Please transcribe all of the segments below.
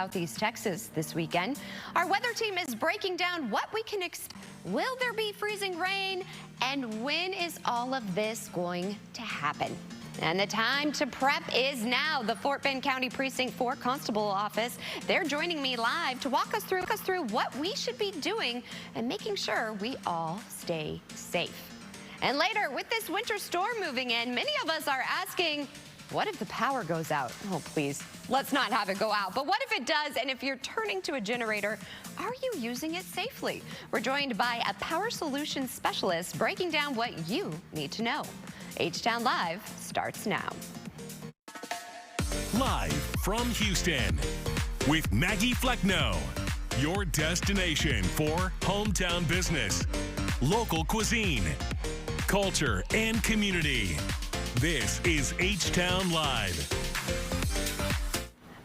Southeast Texas this weekend. Our weather team is breaking down what we can expect. Will there be freezing rain? And when is all of this going to happen? And the time to prep is now. The Fort Bend County Precinct 4 Constable Office, they're joining me live to walk us through what we should be doing and making sure we all stay safe. And later, with this winter storm moving in, many of us are asking, what if the power goes out? Oh, please, let's not have it go out. But what if it does? And if you're turning to a generator, are you using it safely? We're joined by a power solutions specialist breaking down what you need to know. H-Town Live starts now. Live from Houston with Maggie Flecknoe, your destination for hometown business, local cuisine, culture, and community. This is H-Town Live.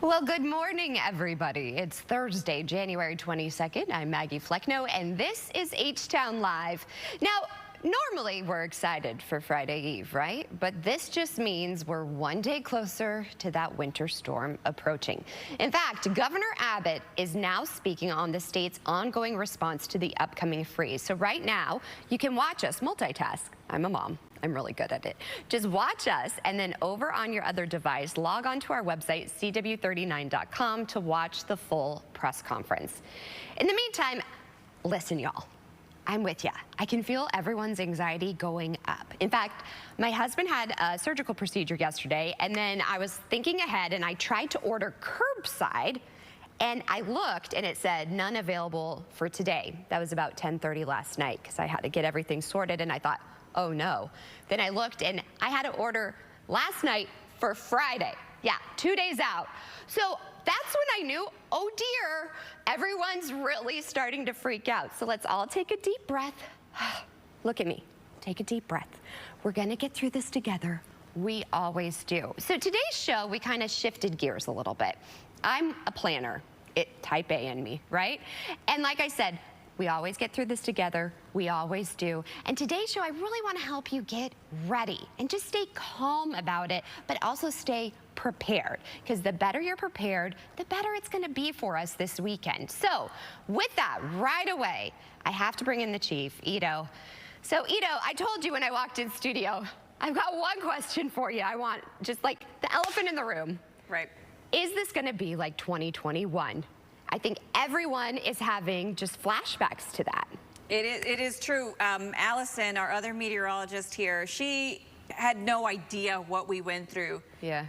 Well, good morning, everybody. It's Thursday, January 22nd. I'm Maggie Flecknoe, and this is H-Town Live. Now, normally we're excited for Friday Eve, right? But this just means we're one day closer to that winter storm approaching. In fact, Governor Abbott is now speaking on the state's ongoing response to the upcoming freeze. So right now, you can watch us multitask. I'm a mom. I'm really good at it. Just watch us, and then over on your other device, log on to our website, CW39.com, to watch the full press conference. In the meantime, listen, y'all. I'm with you. I can feel everyone's anxiety going up. In fact, my husband had a surgical procedure yesterday, and then I was thinking ahead, and I tried to order curbside, and I looked, and it said none available for today. That was about 10:30 last night, because I had to get everything sorted, and I thought, oh no. Then I looked, and I had to order last night for Friday. Yeah, 2 days out. So that's when I knew, oh dear, everyone's really starting to freak out. So let's all take a deep breath. Look at me. Take a deep breath. We're going to get through this together. We always do. So today's show, we kind of shifted gears a little bit. I'm a planner. Type A in me, right? And like I said, we always get through this together. We always do. And today's show, I really want to help you get ready and just stay calm about it, but also stay prepared. Because the better you're prepared, the better it's going to be for us this weekend. So with that, right away, I have to bring in the chief, Ito. So Ito, I told you when I walked in studio, I've got one question for you. I want just like the elephant in the room. Right. Is this going to be like 2021? I think everyone is having just flashbacks to that. It is true. Allison, our other meteorologist here, she had no idea what we went through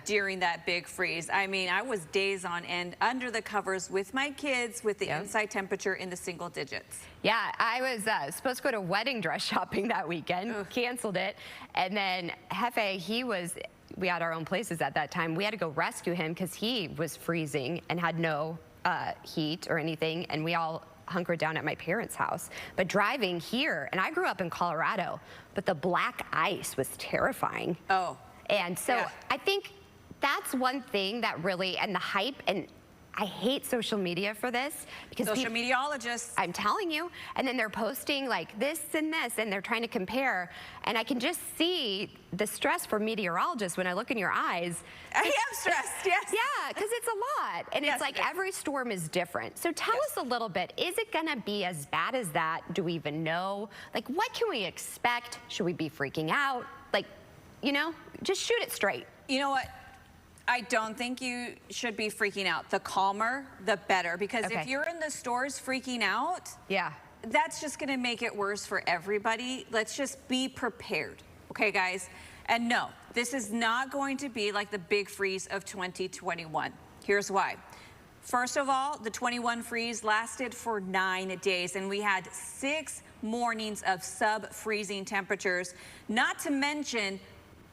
during that big freeze. I mean, I was days on end under the covers with my kids with the inside temperature in the single digits. Yeah, I was supposed to go to wedding dress shopping that weekend, canceled it. And then Hefe, we had our own places at that time. We had to go rescue him because he was freezing and had no heat or anything, and we all hunkered down at my parents' house. But driving here, and I grew up in Colorado, but the black ice was terrifying. Oh. And so I think that's one thing that really, and the hype, and I hate social media for this because social meteorologists, I'm telling you, and then they're posting like this and this, and they're trying to compare, and I can just see the stress for meteorologists when I look in your eyes. I am stressed, yes. Yeah, because it's a lot, and it's like every storm is different. So tell us a little bit, is it gonna be as bad as that? Do we even know? Like, what can we expect? Should we be freaking out? Like, you know, just shoot it straight. You know what? I don't think you should be freaking out. The calmer, the better. Because if you're in the stores freaking out, that's just going to make it worse for everybody. Let's just be prepared. Okay, guys? And no, this is not going to be like the big freeze of 2021. Here's why. First of all, the 21 freeze lasted for 9 days, and we had 6 mornings of sub-freezing temperatures, not to mention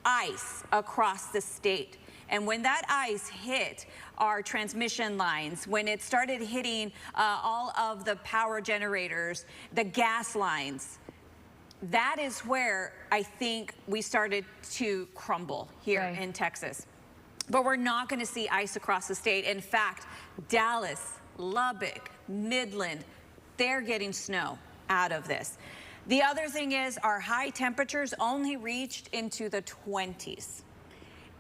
ice across the state. And when that ice hit our transmission lines, when it started hitting all of the power generators, the gas lines, that is where I think we started to crumble here in Texas. But we're not going to see ice across the state. In fact, Dallas, Lubbock, Midland, they're getting snow out of this. The other thing is our high temperatures only reached into the 20s.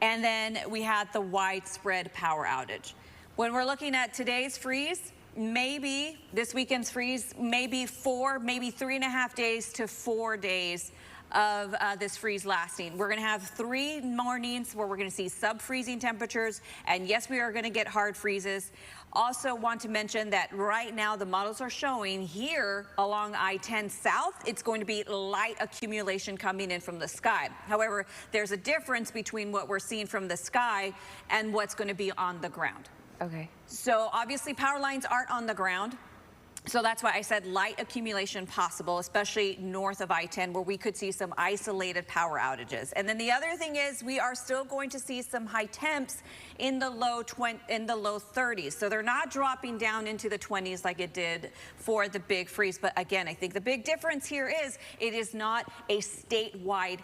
And then we had the widespread power outage. When we're looking at today's freeze, maybe this weekend's freeze, maybe 3.5 days to 4 days of this freeze lasting. We're going to have 3 mornings where we're going to see sub-freezing temperatures, and yes, we are going to get hard freezes. Also want to mention that right now the models are showing here along I-10 south, it's going to be light accumulation coming in from the sky. However, there's a difference between what we're seeing from the sky and what's going to be on the ground. Okay. So obviously power lines aren't on the ground. So that's why I said light accumulation possible, especially north of I-10, where we could see some isolated power outages. And then the other thing is we are still going to see some high temps in the low 30s. So they're not dropping down into the 20s like it did for the big freeze. But again, I think the big difference here is it is not a statewide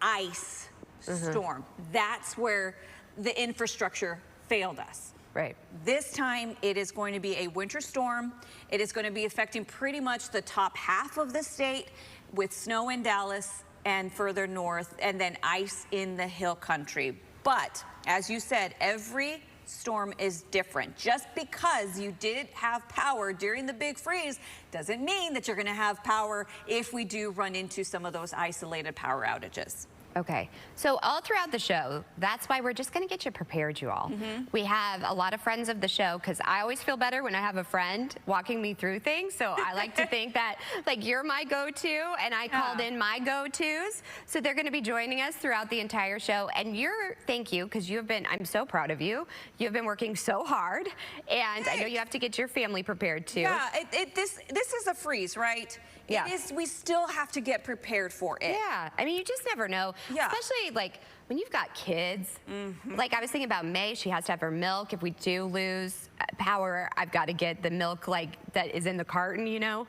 ice storm. That's where the infrastructure failed us. Right. This time it is going to be a winter storm. It is going to be affecting pretty much the top half of the state with snow in Dallas and further north, and then ice in the hill country. But as you said, every storm is different. Just because you did have power during the big freeze doesn't mean that you're going to have power if we do run into some of those isolated power outages. Okay, so all throughout the show, that's why we're just gonna get you prepared, you all. We have a lot of friends of the show, because I always feel better when I have a friend walking me through things, so I like to think that, like, you're my go-to, and I called in my go-tos, so they're gonna be joining us throughout the entire show, and thank you, because you have been, I'm so proud of you. You've been working so hard, and I know you have to get your family prepared, too. Yeah, this is a freeze, right? Yeah. We still have to get prepared for it. Yeah, I mean, you just never know. Yeah. Especially, like, when you've got kids. Like, I was thinking about May. She has to have her milk. If we do lose power, I've got to get the milk, like, that is in the carton, you know?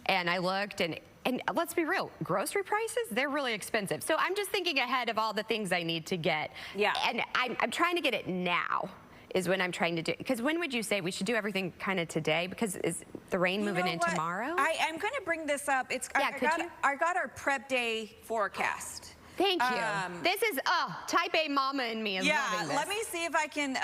And I looked, and let's be real, grocery prices, they're really expensive. So I'm just thinking ahead of all the things I need to get. Yeah. And I'm trying to get it now. Is when I'm trying to do, because when would you say we should do everything kind of today? Because is the rain moving in tomorrow? I'm going to bring this up. I got our prep day forecast. Thank you. This is, type A mama in me is loving this. Let me see if I can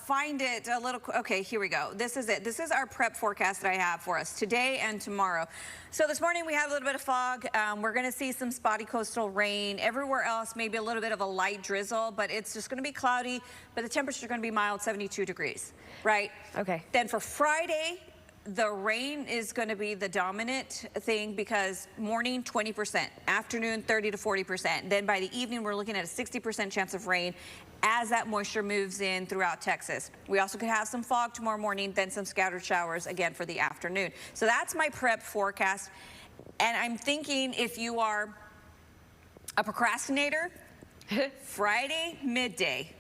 find it a little. Okay, here we go. This is it. This is our prep forecast that I have for us today and tomorrow. So this morning we have a little bit of fog. We're going to see some spotty coastal rain. Everywhere else, maybe a little bit of a light drizzle, but it's just going to be cloudy. But the temperature is going to be mild, 72 degrees, right? Okay. Then for Friday, the rain is going to be the dominant thing, because morning 20%, afternoon 30 to 40%. Then by the evening, we're looking at a 60% chance of rain as that moisture moves in throughout Texas. We also could have some fog tomorrow morning, then some scattered showers again for the afternoon. So that's my prep forecast. And I'm thinking, if you are a procrastinator, Friday midday.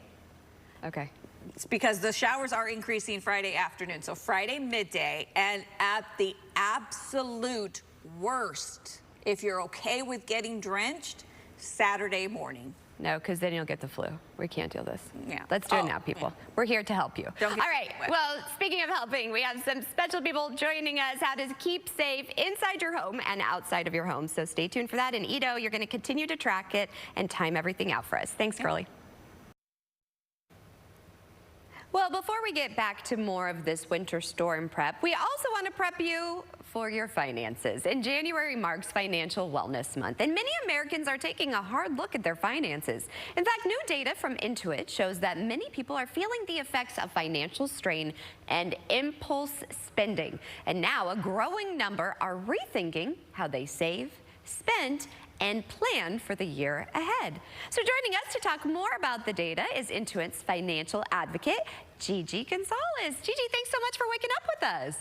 Okay. It's because the showers are increasing Friday afternoon. So Friday midday, and at the absolute worst, if you're okay with getting drenched, Saturday morning. No, because then you'll get the flu. We can't do this. Yeah. Let's do it now, people. Yeah. We're here to help you. Don't get All right. wet. Well, speaking of helping, we have some special people joining us how to keep safe inside your home and outside of your home. So stay tuned for that. And Ito, you're going to continue to track it and time everything out for us. Thanks, Curly. Well, before we get back to more of this winter storm prep, we also want to prep you for your finances. And January marks Financial Wellness Month, and many Americans are taking a hard look at their finances. In fact, new data from Intuit shows that many people are feeling the effects of financial strain and impulse spending. And now a growing number are rethinking how they save, spend, and plan for the year ahead. So joining us to talk more about the data is Intuit's financial advocate, Gigi Gonzalez. Gigi, thanks so much for waking up with us.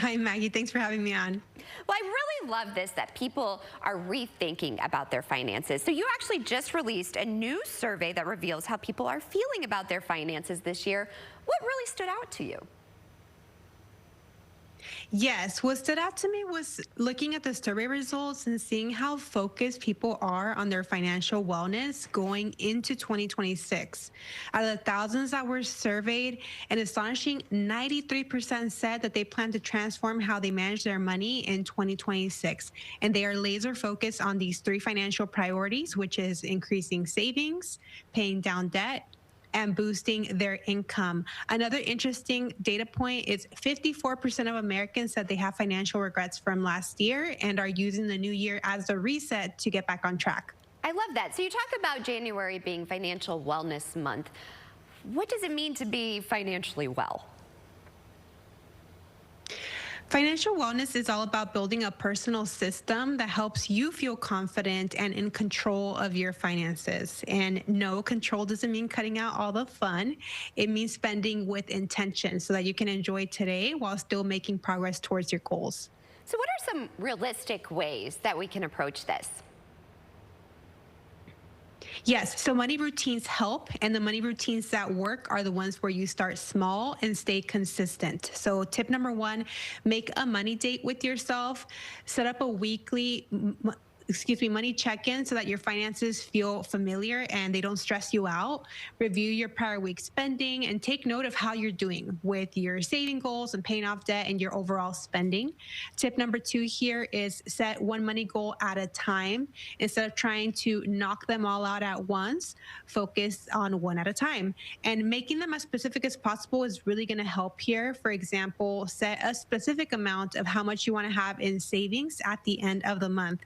Hi, Maggie. Thanks for having me on. Well, I really love this, that people are rethinking about their finances. So you actually just released a new survey that reveals how people are feeling about their finances this year. What really stood out to you? Yes, what stood out to me was looking at the survey results and seeing how focused people are on their financial wellness going into 2026. Out of the thousands that were surveyed, an astonishing 93% said that they plan to transform how they manage their money in 2026. And they are laser focused on these 3 financial priorities, which is increasing savings, paying down debt, and boosting their income. Another interesting data point is 54% of Americans said they have financial regrets from last year and are using the new year as a reset to get back on track. I love that. So you talk about January being Financial Wellness Month. What does it mean to be financially well? Financial wellness is all about building a personal system that helps you feel confident and in control of your finances. And no, control doesn't mean cutting out all the fun. It means spending with intention so that you can enjoy today while still making progress towards your goals. So what are some realistic ways that we can approach this? Yes, so money routines help, and the money routines that work are the ones where you start small and stay consistent. So tip number one, make a money date with yourself. Set up a weekly money check-in so that your finances feel familiar and they don't stress you out. Review your prior week spending and take note of how you're doing with your saving goals and paying off debt and your overall spending. Tip number two here is set one money goal at a time. Instead of trying to knock them all out at once, focus on one at a time. And making them as specific as possible is really going to help here. For example, set a specific amount of how much you want to have in savings at the end of the month.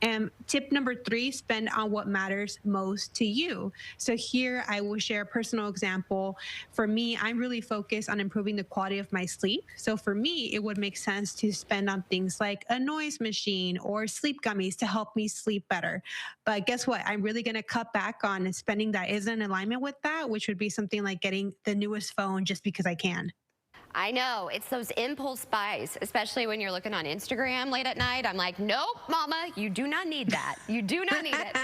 And tip number three, spend on what matters most to you. So here I will share a personal example. For me, I'm really focused on improving the quality of my sleep. So for me, it would make sense to spend on things like a noise machine or sleep gummies to help me sleep better. But guess what? I'm really going to cut back on spending that isn't in alignment with that, which would be something like getting the newest phone just because I can. I know, it's those impulse buys, especially when you're looking on Instagram late at night. I'm like, nope, mama, you do not need that. You do not need it.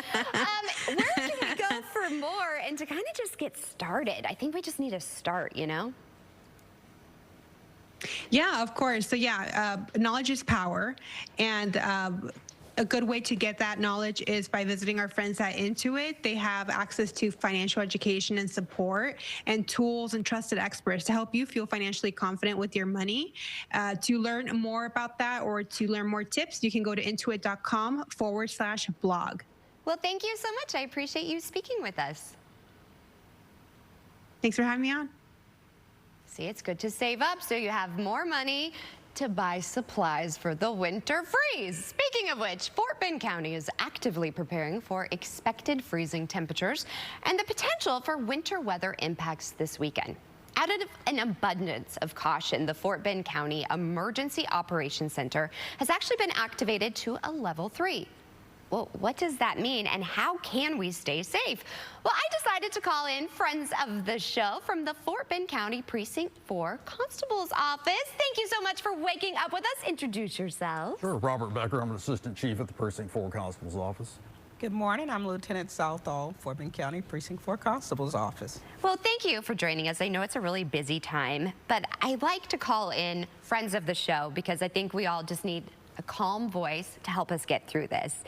Where can we go for more and to kind of just get started? I think we just need to start, you know? Yeah, of course. So knowledge is power. And a good way to get that knowledge is by visiting our friends at Intuit. They have access to financial education and support and tools and trusted experts to help you feel financially confident with your money. To learn more about that or to learn more tips, you can go to intuit.com/blog. Well, thank you so much. I appreciate you speaking with us. Thanks for having me on. See, it's good to save up so you have more money to buy supplies for the winter freeze. Speaking of which, Fort Bend County is actively preparing for expected freezing temperatures and the potential for winter weather impacts this weekend. Out of an abundance of caution, the Fort Bend County Emergency Operations Center has actually been activated to a level 3. Well, what does that mean and how can we stay safe? Well, I decided to call in friends of the show from the Fort Bend County Precinct 4 Constable's Office. Thank you so much for waking up with us. Introduce yourself. Sure, Robert Becker. I'm an Assistant Chief at the Precinct 4 Constable's Office. Good morning. I'm Lieutenant Southall, Fort Bend County Precinct 4 Constable's Office. Well, thank you for joining us. I know it's a really busy time, but I like to call in friends of the show because I think we all just need a calm voice to help us get through this.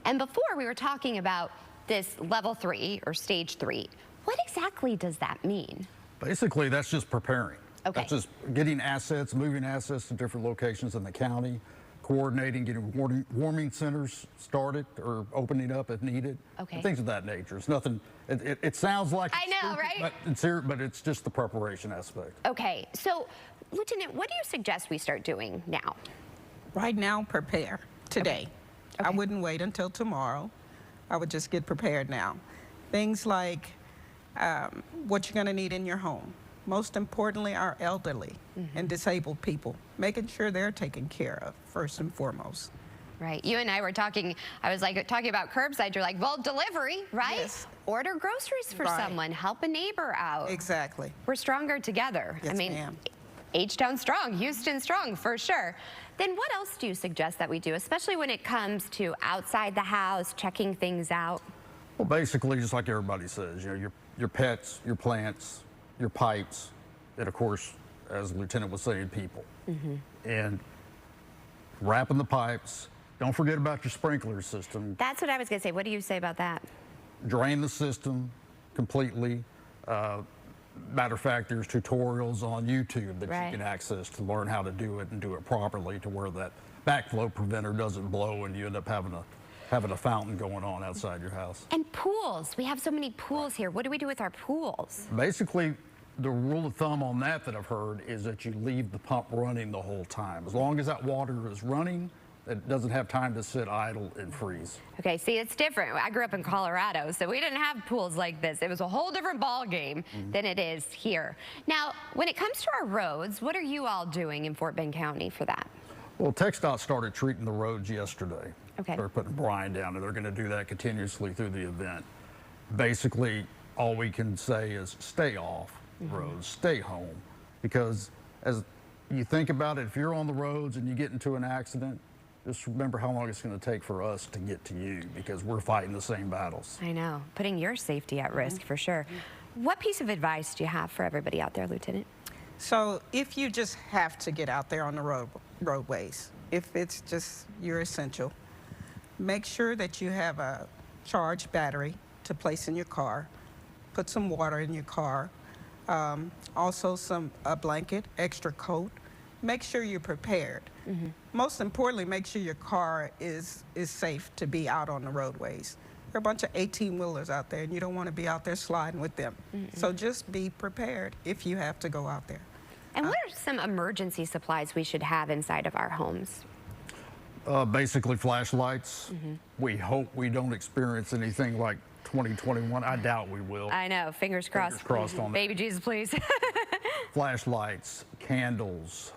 And before we were talking about this level 3 or stage 3. What exactly does that mean? Basically, that's just preparing. Okay. That's just getting assets, moving assets to different locations in the county, coordinating, getting warming centers started or opening up if needed. Okay. Things of that nature. It's nothing, it sounds like I know, right? But it's just the preparation aspect. Okay, so Lieutenant, what do you suggest we start doing now? Right now, prepare today. Okay. I wouldn't wait until tomorrow. I would just get prepared now. Things like what you're going to need in your home. Most importantly, our elderly and disabled people, making sure they're taken care of first and foremost. Right. You and I were talking, I was like talking about curbside. You're like, well, delivery, right? Yes. Order groceries for someone, help a neighbor out. Exactly. We're stronger together. Yes, I mean, ma'am. H-Town strong, Houston strong, for sure. Then what else do you suggest that we do, especially when it comes to outside the house, checking things out? Well, basically, just like everybody says, you know, your pets, your plants, your pipes, and of course, as the lieutenant was saying, people. And wrapping the pipes. Don't forget about your sprinkler system. That's what I was going to say. What do you say about that? Drain the system completely. Matter of fact, there's tutorials on YouTube that you can access to learn how to do it and do it properly to where that backflow preventer doesn't blow and you end up having having a fountain going on outside your house. And pools. We have so many pools here. What do we do with our pools? Basically, the rule of thumb on that I've heard is that you leave the pump running the whole time. As long as that water is running, it doesn't have time to sit idle and freeze. Okay, see, it's different. I grew up in Colorado, so we didn't have pools like this. It was a whole different ball game than it is here. Now, when it comes to our roads, what are you all doing in Fort Bend County for that? Well, TxDOT started treating the roads yesterday. Okay. They're putting brine down, and they're going to do that continuously through the event. Basically, all we can say is stay off roads, stay home, because as you think about it, if you're on the roads and you get into an accident, just remember how long it's going to take for us to get to you, because we're fighting the same battles. I know, putting your safety at risk for sure. What piece of advice do you have for everybody out there, Lieutenant? So if you just have to get out there on the roadways, if it's just your essential, make sure that you have a charged battery to place in your car. Put some water in your car. Also a blanket, extra coat. Make sure you're prepared. Most importantly, make sure your car is safe to be out on the roadways. There are a bunch of 18-wheelers out there, and you don't want to be out there sliding with them. So just be prepared if you have to go out there. And what are some emergency supplies we should have inside of our homes? Basically flashlights. We hope we don't experience anything like 2021. I doubt we will. I know, fingers crossed. Fingers crossed on that. Baby Jesus, please. Flashlights, candles,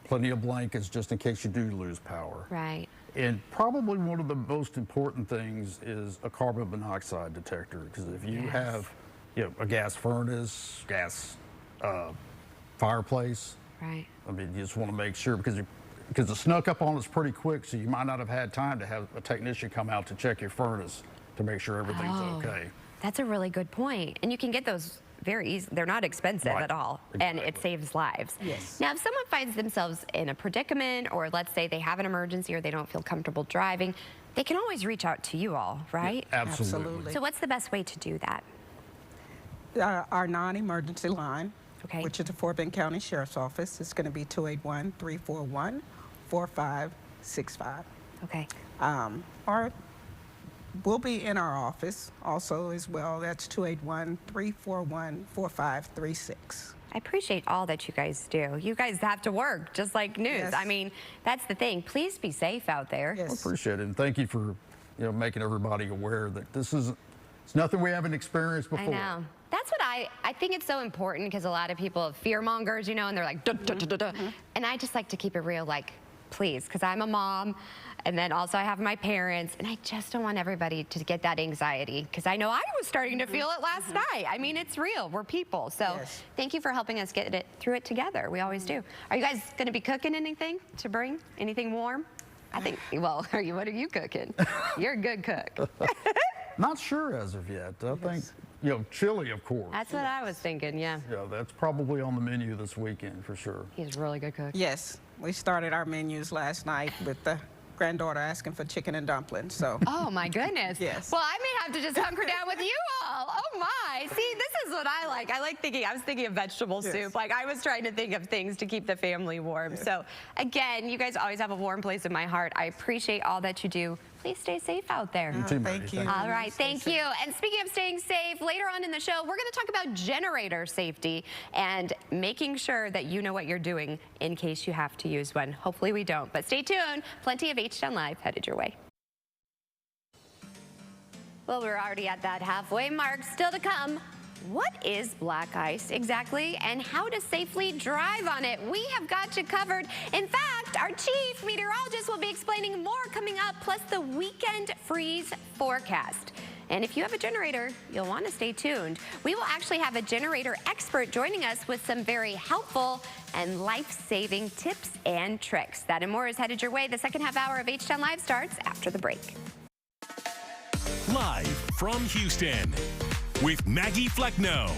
plenty of blankets just in case you do lose power. Right. And probably one of the most important things is a carbon monoxide detector, because if you have a gas furnace, gas fireplace, right. I mean, you just want to make sure, because it snuck up on us pretty quick, so you might not have had time to have a technician come out to check your furnace to make sure everything's okay. That's a really good point. And you can get those very easy. They're not expensive at all, and it saves lives. Yes. Now, if someone finds themselves in a predicament, or let's say they have an emergency or they don't feel comfortable driving, they can always reach out to you all, right? Yeah, absolutely. So what's the best way to do that? Our non-emergency line, which is the Fort Bend County Sheriff's Office, is going to be 281-341-4565. Okay. Or we'll be in our office also as well. That's 281-341-4536. I appreciate all that you guys do. You guys have to work just like news. Yes. I mean, that's the thing. Please be safe out there. Yes. I appreciate it, and thank you for making everybody aware that it's nothing we haven't experienced before. I know. That's what I think it's so important, because a lot of people are fear mongers, and they're like, duh, duh, duh, duh, duh. And I just like to keep it real, like, please, because I'm a mom, and then also I have my parents, and I just don't want everybody to get that anxiety, because I know I was starting to feel it last night. I mean, it's real. We're people. So thank you for helping us get through it together. We always do. Are you guys going to be cooking anything to bring? Anything warm? I think, well, what are you cooking? You're a good cook. Not sure as of yet. I think, chili, of course. That's what I was thinking, yeah. Yeah, that's probably on the menu this weekend for sure. He's a really good cook. Yes, we started our menus last night with the granddaughter asking for chicken and dumplings, so. Oh my goodness. Yes. Well, I may have to just hunker down with you all. Oh my. See, this is what I like. I was thinking of vegetable soup. Like, I was trying to think of things to keep the family warm. So again, you guys always have a warm place in my heart. I appreciate all that you do. Please stay safe out there. You too, Thank you. All right, thank you. And speaking of staying safe, later on in the show, we're going to talk about generator safety and making sure that you know what you're doing in case you have to use one. Hopefully we don't, but stay tuned. Plenty of H-Town Live headed your way. Well, we're already at that halfway mark. Still to come, what is black ice exactly, and how to safely drive on it? We have got you covered. In fact, our chief meteorologist will be explaining more coming up, plus the weekend freeze forecast. And if you have a generator, you'll want to stay tuned. We will actually have a generator expert joining us with some very helpful and life-saving tips and tricks. That and more is headed your way. The second half hour of H-Town Live starts after the break. Live from Houston, with Maggie Flecknoe,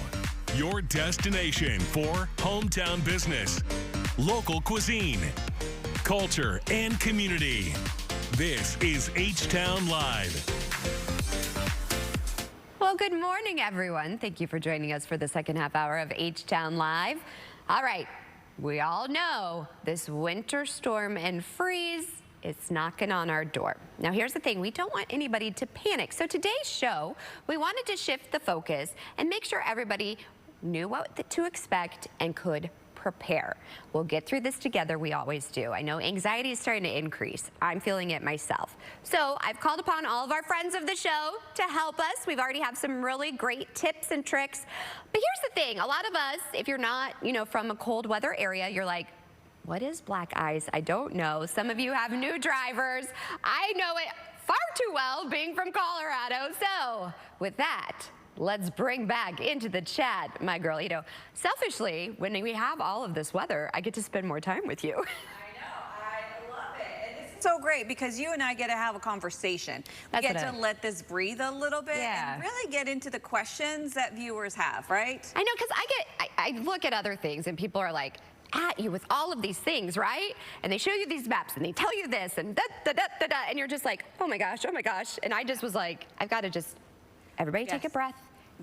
your destination for hometown business, local cuisine, culture, and community. This is H-Town Live. Well, good morning, everyone. Thank you for joining us for the second half hour of H-Town Live. All right, we all know this winter storm and freeze It's knocking on our door. Now, here's the thing. We don't want anybody to panic. So today's show, we wanted to shift the focus and make sure everybody knew what to expect and could prepare. We'll get through this together. We always do. I know anxiety is starting to increase. I'm feeling it myself. So I've called upon all of our friends of the show to help us. We've already have some really great tips and tricks. But here's the thing. A lot of us, if you're not, from a cold weather area, you're like, what is black ice? I don't know. Some of you have new drivers. I know it far too well being from Colorado. So with that, let's bring back into the chat my girl, selfishly, when we have all of this weather, I get to spend more time with you. I know, I love it. And this is so great because you and I get to have a conversation. We get to let this breathe a little bit and really get into the questions that viewers have, right? I know, because I look at other things and people are like, at you with all of these things, right? And they show you these maps and they tell you this and da-da-da-da-da, and you're just like, oh my gosh. And I just was like, I've got to just, everybody take a breath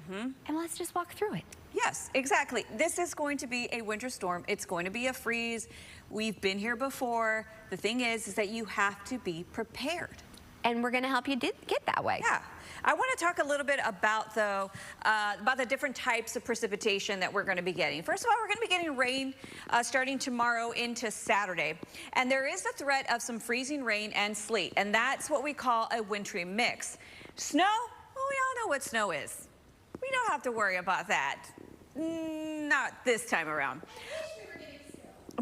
and let's just walk through it. Yes, exactly. This is going to be a winter storm. It's going to be a freeze. We've been here before. The thing is that you have to be prepared. And we're going to help you get that way. Yeah. I want to talk a little bit about, though, about the different types of precipitation that we're going to be getting. First of all, we're going to be getting rain starting tomorrow into Saturday. And there is a threat of some freezing rain and sleet, and that's what we call a wintry mix. Snow? Well, we all know what snow is. We don't have to worry about that. Not this time around.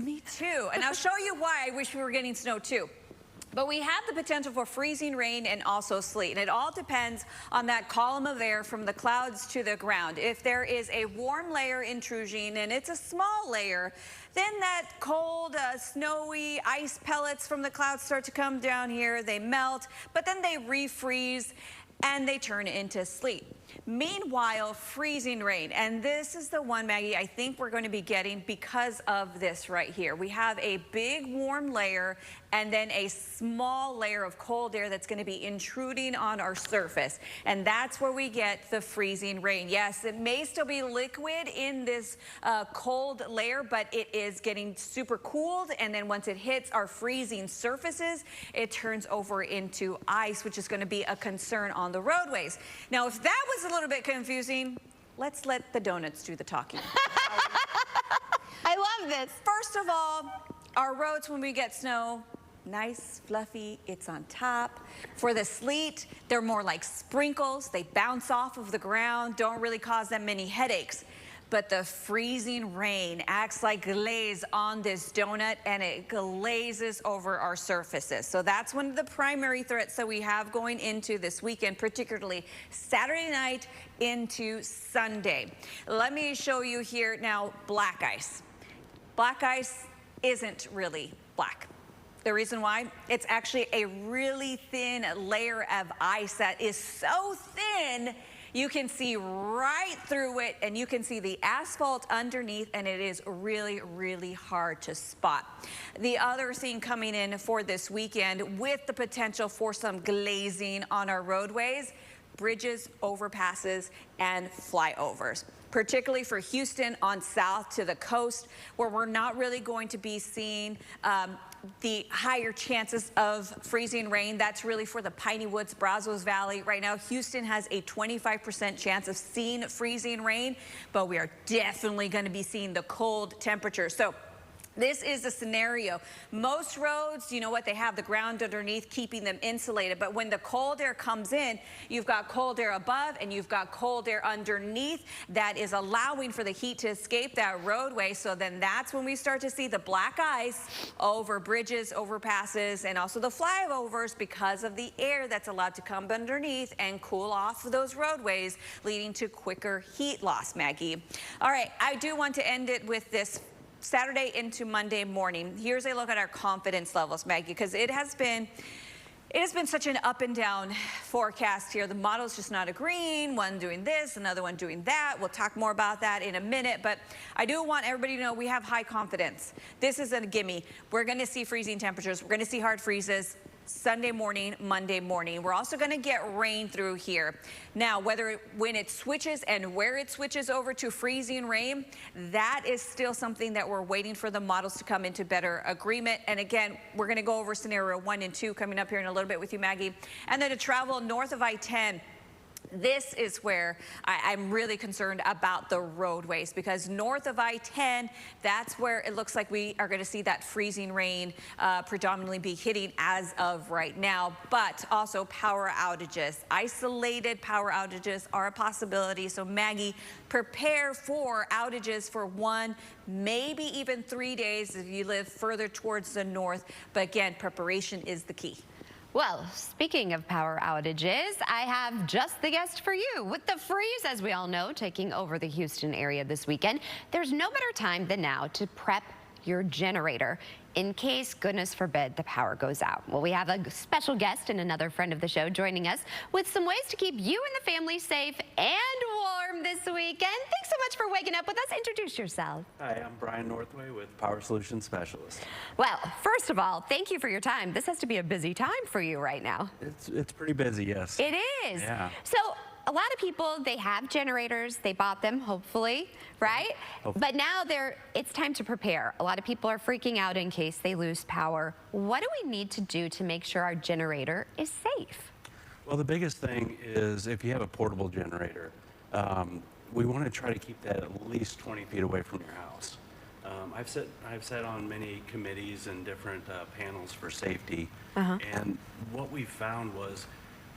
Me too. And I'll show you why I wish we were getting snow, too. But we have the potential for freezing rain and also sleet. And it all depends on that column of air from the clouds to the ground. If there is a warm layer intrusion and it's a small layer, then that cold, snowy ice pellets from the clouds start to come down here. They melt, but then they refreeze and they turn into sleet. Meanwhile, freezing rain, and this is the one, Maggie, I think we're going to be getting because of this right here. We have a big warm layer and then a small layer of cold air that's going to be intruding on our surface, and that's where we get the freezing rain. Yes, it may still be liquid in this cold layer, but it is getting super cooled, and then once it hits our freezing surfaces, it turns over into ice, which is going to be a concern on the roadways. Now, if that was a little bit confusing, let's let the donuts do the talking. I love this. First of all, our roads, when we get snow, nice, fluffy, it's on top. For the sleet, they're more like sprinkles. They bounce off of the ground, don't really cause that many headaches. But the freezing rain acts like glaze on this donut, and it glazes over our surfaces. So that's one of the primary threats that we have going into this weekend, particularly Saturday night into Sunday. Let me show you here now black ice. Black ice isn't really black. The reason why? It's actually a really thin layer of ice that is so thin you can see right through it, and you can see the asphalt underneath, and it is really, really hard to spot. The other thing coming in for this weekend with the potential for some glazing on our roadways, bridges, overpasses, and flyovers, particularly for Houston on south to the coast, where we're not really going to be seeing the higher chances of freezing rain. That's really for the Piney Woods, Brazos Valley. Right now, Houston has a 25% chance of seeing freezing rain, but we are definitely going to be seeing the cold temperatures. So this is the scenario. Most roads, you know what, they have the ground underneath keeping them insulated. But when the cold air comes in, you've got cold air above and you've got cold air underneath that is allowing for the heat to escape that roadway. So then that's when we start to see the black ice over bridges, overpasses, and also the flyovers because of the air that's allowed to come underneath and cool off those roadways, leading to quicker heat loss, Maggie. All right, I do want to end it with this. Saturday into Monday morning. Here's a look at our confidence levels, Maggie, because it has been such an up and down forecast here. The model's just not agreeing, one doing this, another one doing that. We'll talk more about that in a minute, but I do want everybody to know we have high confidence. This is a gimme. We're going to see freezing temperatures. We're going to see hard freezes. Sunday morning, Monday morning. We're also going to get rain through here. Now, when it switches and where it switches over to freezing rain, that is still something that we're waiting for the models to come into better agreement. And again, we're going to go over scenario 1 and 2 coming up here in a little bit with you, Maggie. And then to travel north of I-10. This is where I'm really concerned about the roadways, because north of I-10, that's where it looks like we are going to see that freezing rain predominantly be hitting as of right now, but also power outages. Isolated power outages are a possibility. So Maggie, prepare for outages for 1, maybe even 3 days if you live further towards the north. But again, preparation is the key. Well, speaking of power outages, I have just the guest for you. With the freeze, as we all know, taking over the Houston area this weekend, there's no better time than now to prep your generator in case, goodness forbid, the power goes out. Well, we have a special guest and another friend of the show joining us with some ways to keep you and the family safe and warm this weekend. Thanks so much for waking up with us. Introduce yourself. Hi, I'm Brian Northway with Power Solutions Specialist. Well, first of all, thank you for your time. This has to be a busy time for you right now. It's pretty busy, yes. It is. Yeah. So a lot of people, they have generators, they bought them, hopefully, right? Hopefully. But now it's time to prepare. A lot of people are freaking out in case they lose power. What do we need to do to make sure our generator is safe? Well, the biggest thing is if you have a portable generator, we want to try to keep that at least 20 feet away from your house. I've sat on many committees and different panels for safety, and what we found was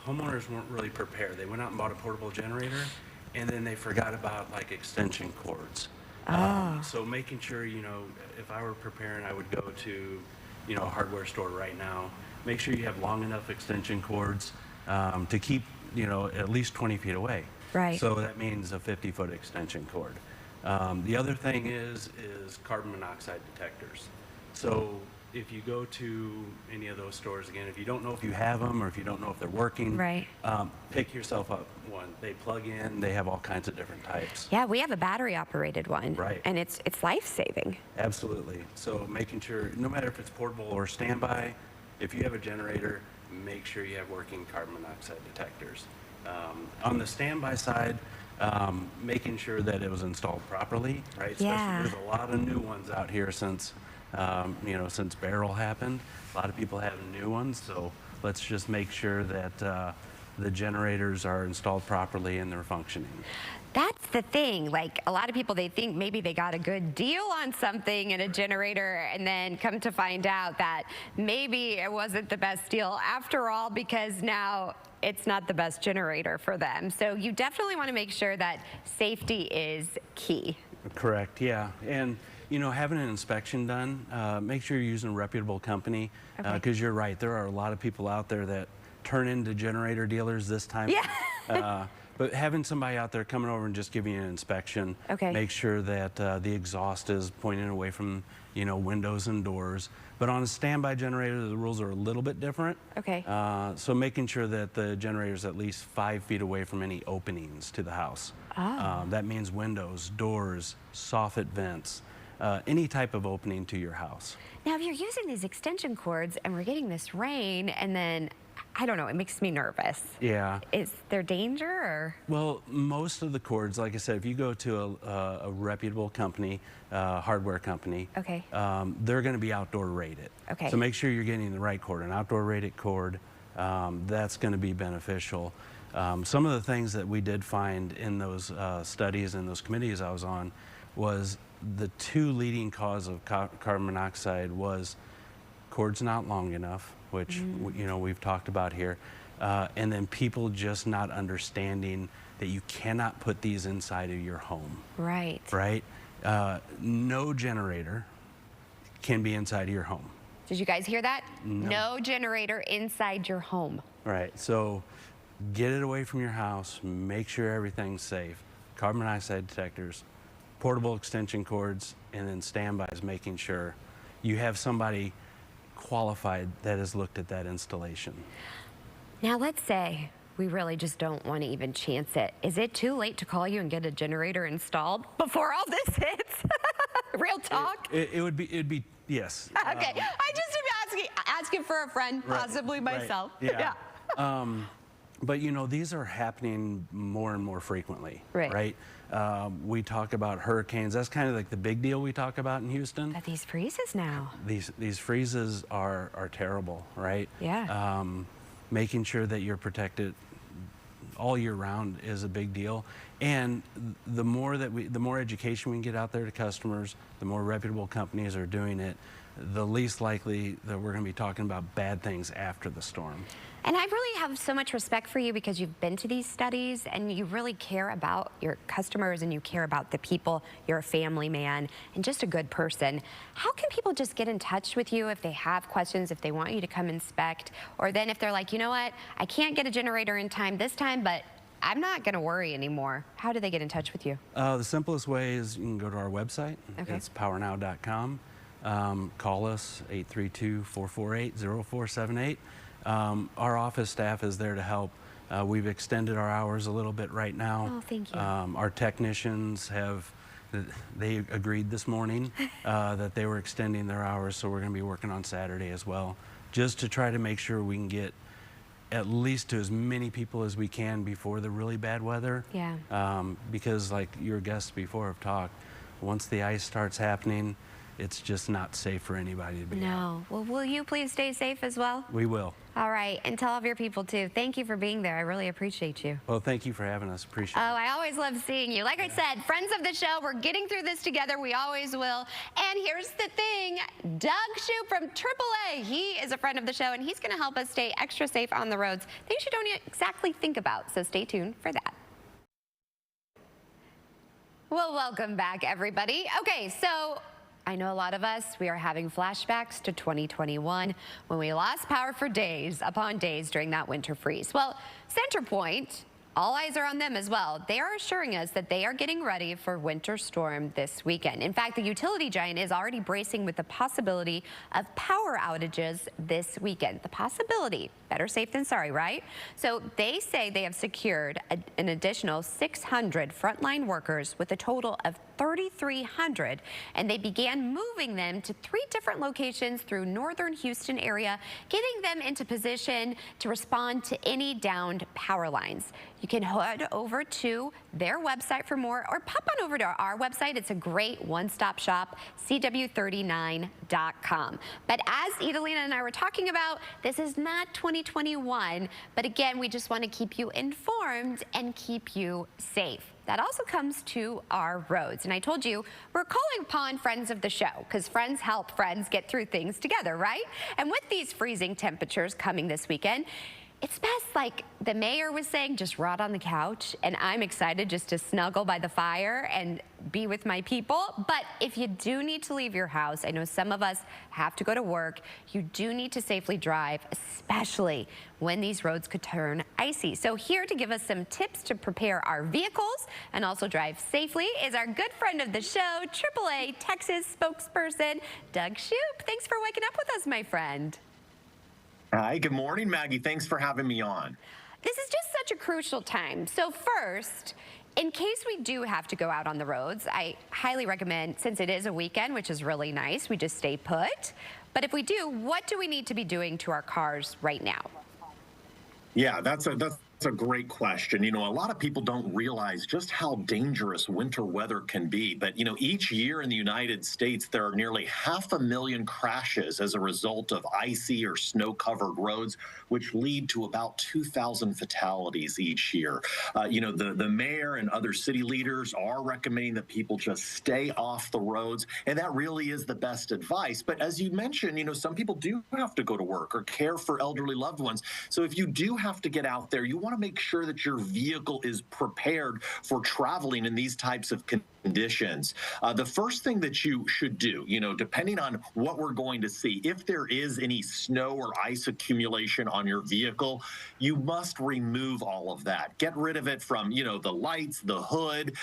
homeowners weren't really prepared. They went out and bought a portable generator, and then they forgot about like extension cords. So making sure, you know, if I were preparing, I would go to, you know, a hardware store right now. Make sure you have long enough extension cords to keep, you know, at least 20 feet away. Right. So that means a 50-foot extension cord. The other thing is carbon monoxide detectors. So if you go to any of those stores, again, if you don't know if you have them or if you don't know if they're working, right, pick yourself up one. They plug in, they have all kinds of different types. Yeah, we have a battery operated one. Right. And it's life-saving. Absolutely. So making sure, no matter if it's portable or standby, if you have a generator, make sure you have working carbon monoxide detectors. On the standby side, making sure that it was installed properly, right? Yeah. Especially there's a lot of new ones out here since you know, since Beryl happened. A lot of people have new ones, so let's just make sure that the generators are installed properly and they're functioning. That's the thing. Like, a lot of people, they think maybe they got a good deal on something in a generator, and then come to find out that maybe it wasn't the best deal after all, because now it's not the best generator for them. So you definitely want to make sure that safety is key. Correct, yeah. And you know, having an inspection done, make sure you're using a reputable company, because you're right, there are a lot of people out there that turn into generator dealers this time. Yeah. But having somebody out there coming over and just giving you an inspection, make sure that the exhaust is pointing away from, you know, windows and doors. But on a standby generator, the rules are a little bit different. Okay. So making sure that the generator is at least 5 feet away from any openings to the house. That means windows, doors, soffit vents, any type of opening to your house. Now, if you're using these extension cords and we're getting this rain, and then, I don't know, it makes me nervous. Yeah. Is there danger, or? Well, most of the cords, like I said, if you go to a reputable company, hardware company, they're going to be outdoor rated. Okay. So make sure you're getting the right cord, an outdoor rated cord. That's going to be beneficial. Some of the things that we did find in those studies and those committees I was on was the 2 leading cause of carbon monoxide was cords not long enough, which you know, we've talked about here, and then people just not understanding that you cannot put these inside of your home. Right. Right? No generator can be inside of your home. Did you guys hear that? No generator inside your home. Right. So get it away from your house. Make sure everything's safe. Carbon monoxide detectors, portable extension cords, and then standbys, making sure you have somebody qualified that has looked at that installation. Now, let's say we really just don't want to even chance it. Is it too late to call you and get a generator installed before all this hits? Real talk? It'd be yes. Okay, I just am asking for a friend, possibly myself. Right. But you know, these are happening more and more frequently, right? We talk about hurricanes. That's kind of like the big deal we talk about in Houston. But these freezes now. These freezes are terrible, right? Yeah. Making sure that you're protected all year round is a big deal. And the more education we can get out there to customers, the more reputable companies are doing it, the least likely that we're going to be talking about bad things after the storm. And I really have so much respect for you because you've been to these studies and you really care about your customers and you care about the people. You're a family man and just a good person. How can people just get in touch with you if they have questions, if they want you to come inspect, or then if they're like, you know what, I can't get a generator in time this time, but I'm not going to worry anymore. How do they get in touch with you? The simplest way is you can go to our website. Okay. It's powernow.com. Call us, 832-448-0478. Our office staff is there to help. We've extended our hours a little bit right now. Oh, thank you. Our technicians they agreed this morning that they were extending their hours, so we're going to be working on Saturday as well, just to try to make sure we can get at least to as many people as we can before the really bad weather. Yeah. Because like your guests before have talked, once the ice starts happening, it's just not safe for anybody to be out. Well, will you please stay safe as well? We will. All right, and tell all of your people too. Thank you for being there. I really appreciate you. Well, thank you for having us. Appreciate it. Oh, I always love seeing you. Like I said, friends of the show, we're getting through this together. We always will. And here's the thing, Doug Shoup from AAA. He is a friend of the show, and he's going to help us stay extra safe on the roads. Things you don't exactly think about, so stay tuned for that. Well, welcome back, everybody. Okay, so I know a lot of us, we are having flashbacks to 2021 when we lost power for days upon days during that winter freeze. Well, CenterPoint, all eyes are on them as well. They are assuring us that they are getting ready for winter storm this weekend. In fact, the utility giant is already bracing with the possibility of power outages this weekend. The possibility, better safe than sorry, right? So they say they have secured an additional 600 frontline workers with a total of 3,300, and they began moving them to 3 different locations through northern Houston area, getting them into position to respond to any downed power lines. You can head over to their website for more, or pop on over to our website. It's a great one-stop shop, cw39.com. But as Idalina and I were talking about, this is not 2021, but again, we just want to keep you informed and keep you safe. That also comes to our roads. And I told you, we're calling upon friends of the show because friends help friends get through things together, right? And with these freezing temperatures coming this weekend, it's best, like the mayor was saying, just rot on the couch. And I'm excited just to snuggle by the fire and be with my people. But if you do need to leave your house, I know some of us have to go to work, you do need to safely drive, especially when these roads could turn icy. So here to give us some tips to prepare our vehicles and also drive safely is our good friend of the show, AAA Texas spokesperson, Doug Shoup. Thanks for waking up with us, my friend. Hi, good morning, Maggie. Thanks for having me on. This is just such a crucial time. So first, in case we do have to go out on the roads, I highly recommend, since it is a weekend, which is really nice, we just stay put. But if we do, what do we need to be doing to our cars right now? Yeah, that's a great question. You know, a lot of people don't realize just how dangerous winter weather can be. But, you know, each year in the United States, there are nearly 500,000 crashes as a result of icy or snow-covered roads, which lead to about 2,000 fatalities each year. You know, the mayor and other city leaders are recommending that people just stay off the roads. And that really is the best advice. But as you mentioned, you know, some people do have to go to work or care for elderly loved ones. So if you do have to get out there, you want to make sure that your vehicle is prepared for traveling in these types of conditions. The first thing that you should do, you know, depending on what we're going to see, if there is any snow or ice accumulation on your vehicle, you must remove all of that. Get rid of it from, you know, the lights, the hood,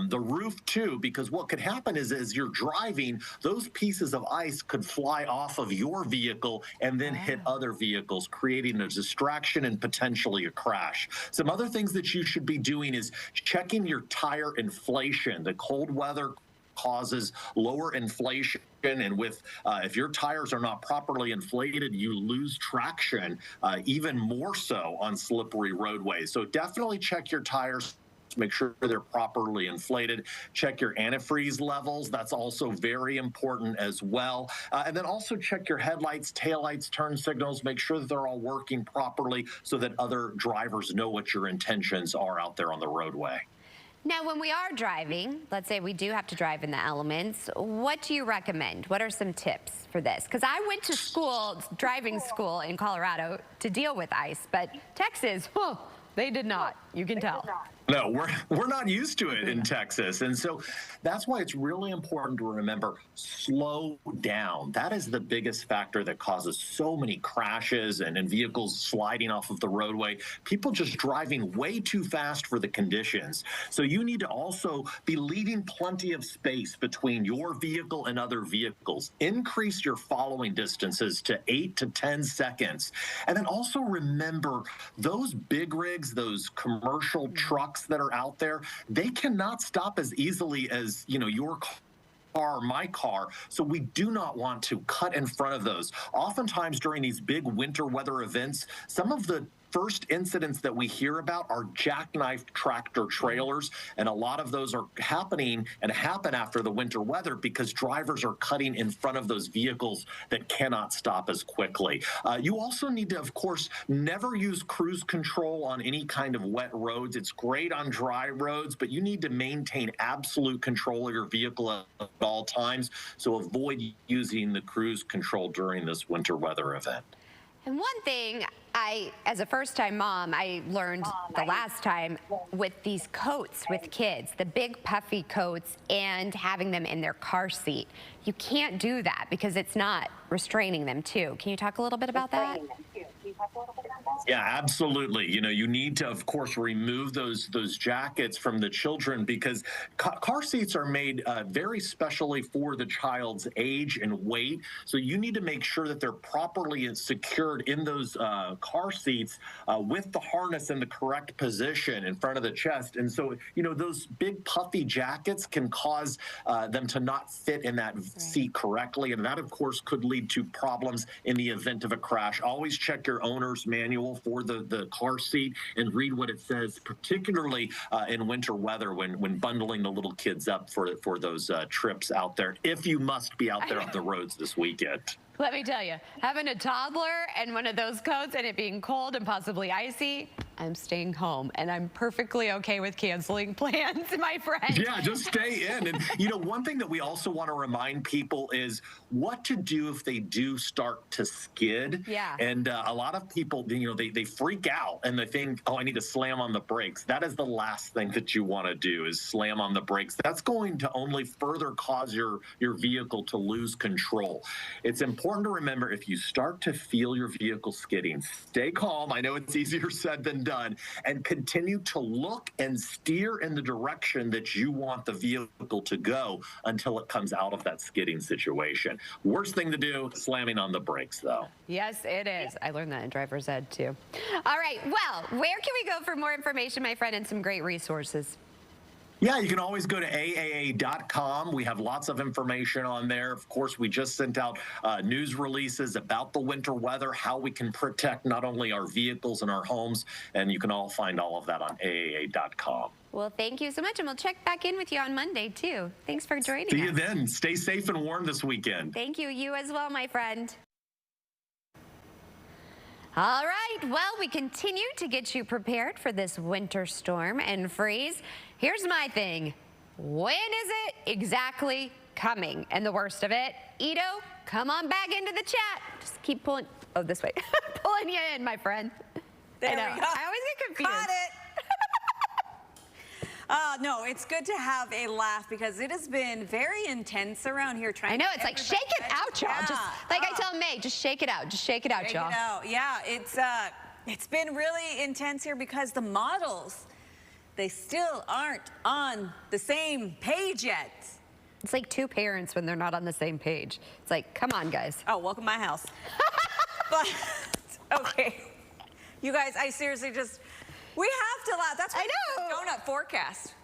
the roof too, because what could happen is as you're driving, those pieces of ice could fly off of your vehicle and then hit other vehicles, creating a distraction and potentially a crash. Some other things that you should be doing is checking your tire inflation. The cold weather causes lower inflation. And with if your tires are not properly inflated, you lose traction even more so on slippery roadways. So definitely check your tires. Make sure they're properly inflated. Check your antifreeze levels. That's also very important as well. And then also check your headlights, taillights, turn signals. Make sure that they're all working properly so that other drivers know what your intentions are out there on the roadway. Now, when we are driving, let's say we do have to drive in the elements, what do you recommend? What are some tips for this? Because I went to school, driving school in Colorado to deal with ice, but Texas, they did not. You can tell. No, we're not used to it in Texas. And so that's why it's really important to remember, slow down. That is the biggest factor that causes so many crashes and vehicles sliding off of the roadway. People just driving way too fast for the conditions. So you need to also be leaving plenty of space between your vehicle and other vehicles. Increase your following distances to 8 to 10 seconds. And then also remember, those big rigs, those commercial trucks that are out there, they cannot stop as easily as, your car, my car. So we do not want to cut in front of those. Oftentimes during these big winter weather events, some of the first incidents that we hear about are jackknife tractor trailers, and a lot of those are happening and happen after the winter weather because drivers are cutting in front of those vehicles that cannot stop as quickly. You also need to, of course, never use cruise control on any kind of wet roads. It's great on dry roads, but you need to maintain absolute control of your vehicle at all times. So avoid using the cruise control during this winter weather event. And one thing as a first-time mom, I learned the last time with these coats with kids, the big puffy coats, and having them in their car seat. You can't do that because it's not restraining them too. Can you talk a little bit about that? Yeah, absolutely. You need to, of course, remove those jackets from the children because car seats are made very specially for the child's age and weight. So you need to make sure that they're properly secured in those car seats with the harness in the correct position in front of the chest. And so, those big puffy jackets can cause them to not fit in that seat correctly. And that, of course, could lead to problems in the event of a crash. Always check your owner's manual for the car seat and read what it says, particularly in winter weather when bundling the little kids up for those trips out there, if you must be out there on the roads this weekend. Let me tell you, having a toddler and one of those coats and it being cold and possibly icy, I'm staying home, and I'm perfectly okay with canceling plans, my friend. Yeah, just stay in. And, one thing that we also want to remind people is what to do if they do start to skid. Yeah. And a lot of people, they freak out and they think, I need to slam on the brakes. That is the last thing that you want to do is slam on the brakes. That's going to only further cause your vehicle to lose control. It's important to remember, if you start to feel your vehicle skidding, stay calm. I know it's easier said than done, and continue to look and steer in the direction that you want the vehicle to go until it comes out of that skidding situation. Worst thing to do, slamming on the brakes, though. Yes, it is. I learned that in driver's ed, too. All right, well, where can we go for more information, my friend, and some great resources? Yeah, you can always go to AAA.com. We have lots of information on there. Of course, we just sent out news releases about the winter weather, how we can protect not only our vehicles and our homes, and you can all find all of that on AAA.com. Well, thank you so much, and we'll check back in with you on Monday, too. Thanks for joining us. See you then. Stay safe and warm this weekend. Thank you. You as well, my friend. All right, well, we continue to get you prepared for this winter storm and freeze. Here's my thing. When is it exactly coming? And the worst of it, Ito, come on back into the chat. Just keep pulling, this way. Pulling you in, my friend. There I know. we go. I always get confused. Got it. No, it's good to have a laugh because it has been very intense around here trying. I know, it's like, shake it out, y'all. Just like I tell May, just shake it out. Just shake it out, y'all. Yeah, it's been really intense here because the models, they still aren't on the same page yet. It's like two parents when they're not on the same page. It's like, come on, guys. Oh, welcome to my house. But, okay. You guys, I seriously just, we have to laugh. That's why I know. Donut forecast.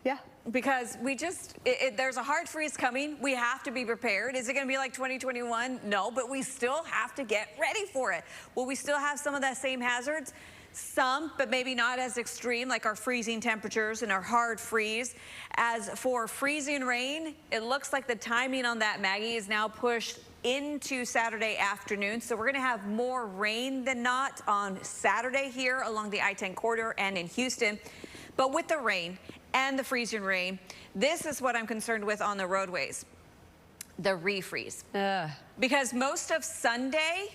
Yeah. because there's a hard freeze coming. We have to be prepared. Is it going to be like 2021? No, but we still have to get ready for it. Will we still have some of that same hazards? Some, but maybe not as extreme, like our freezing temperatures and our hard freeze. As for freezing rain, it looks like the timing on that, Maggie, is now pushed into Saturday afternoon. So we're going to have more rain than not on Saturday here along the I-10 corridor and in Houston. But with the rain and the freezing rain, this is what I'm concerned with on the roadways, the refreeze. Because most of Sunday,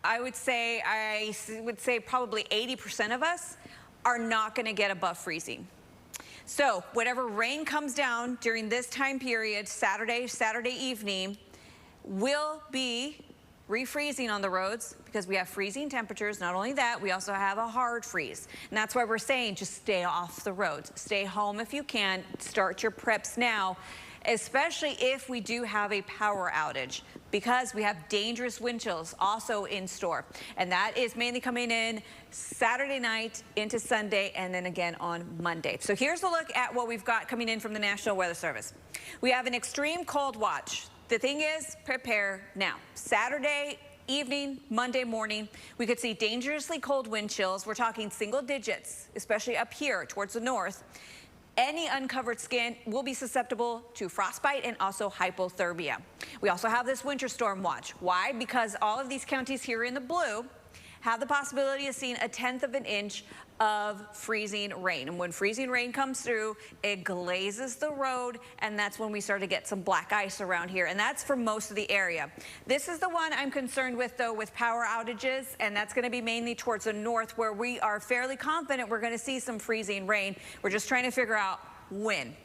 I would say probably 80% of us are not going to get above freezing. So whatever rain comes down during this time period, Saturday evening, will be refreezing on the roads because we have freezing temperatures. Not only that, we also have a hard freeze. And that's why we're saying just stay off the roads. Stay home if you can. Start your preps now, especially if we do have a power outage, because we have dangerous wind chills also in store. And that is mainly coming in Saturday night into Sunday and then again on Monday. So here's a look at what we've got coming in from the National Weather Service. We have an extreme cold watch. The thing is, prepare now. Saturday evening, Monday morning, we could see dangerously cold wind chills. We're talking single digits, especially up here towards the north. Any uncovered skin will be susceptible to frostbite and also hypothermia. We also have this winter storm watch. Why? Because all of these counties here in the blue have the possibility of seeing 1/10 of an inch of freezing rain. And when freezing rain comes through, it glazes the road, and that's when we start to get some black ice around here. And that's for most of the area. This is the one I'm concerned with, though, with power outages, and that's going to be mainly towards the north, where we are fairly confident we're going to see some freezing rain. We're just trying to figure out when.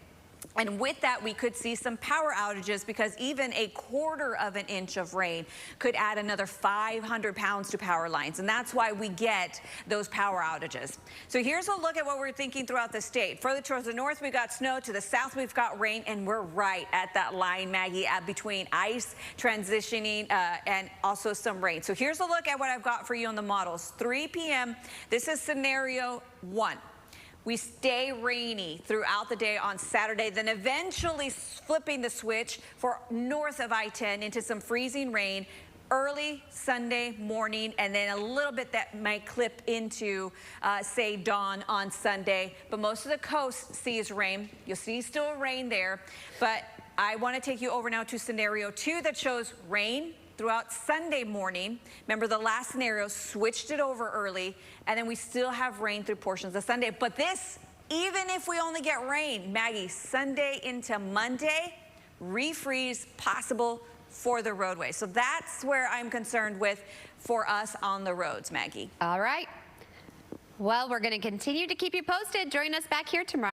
And with that, we could see some power outages, because even 1/4 of an inch of rain could add another 500 pounds to power lines. And that's why we get those power outages. So here's a look at what we're thinking throughout the state. Further towards the north, we've got snow. To the south, we've got rain. And we're right at that line, Maggie, between ice transitioning and also some rain. So here's a look at what I've got for you on the models. 3 p.m. This is scenario 1. We stay rainy throughout the day on Saturday, then eventually flipping the switch for north of I-10 into some freezing rain early Sunday morning, and then a little bit that might clip into, say, dawn on Sunday. But most of the coast sees rain. You'll see still rain there. But I want to take you over now to scenario 2 that shows rain throughout Sunday morning. Remember, the last scenario switched it over early, and then we still have rain through portions of Sunday. But this, even if we only get rain, Maggie, Sunday into Monday, refreeze possible for the roadway. So that's where I'm concerned with for us on the roads, Maggie. All right. Well, we're going to continue to keep you posted. Join us back here tomorrow.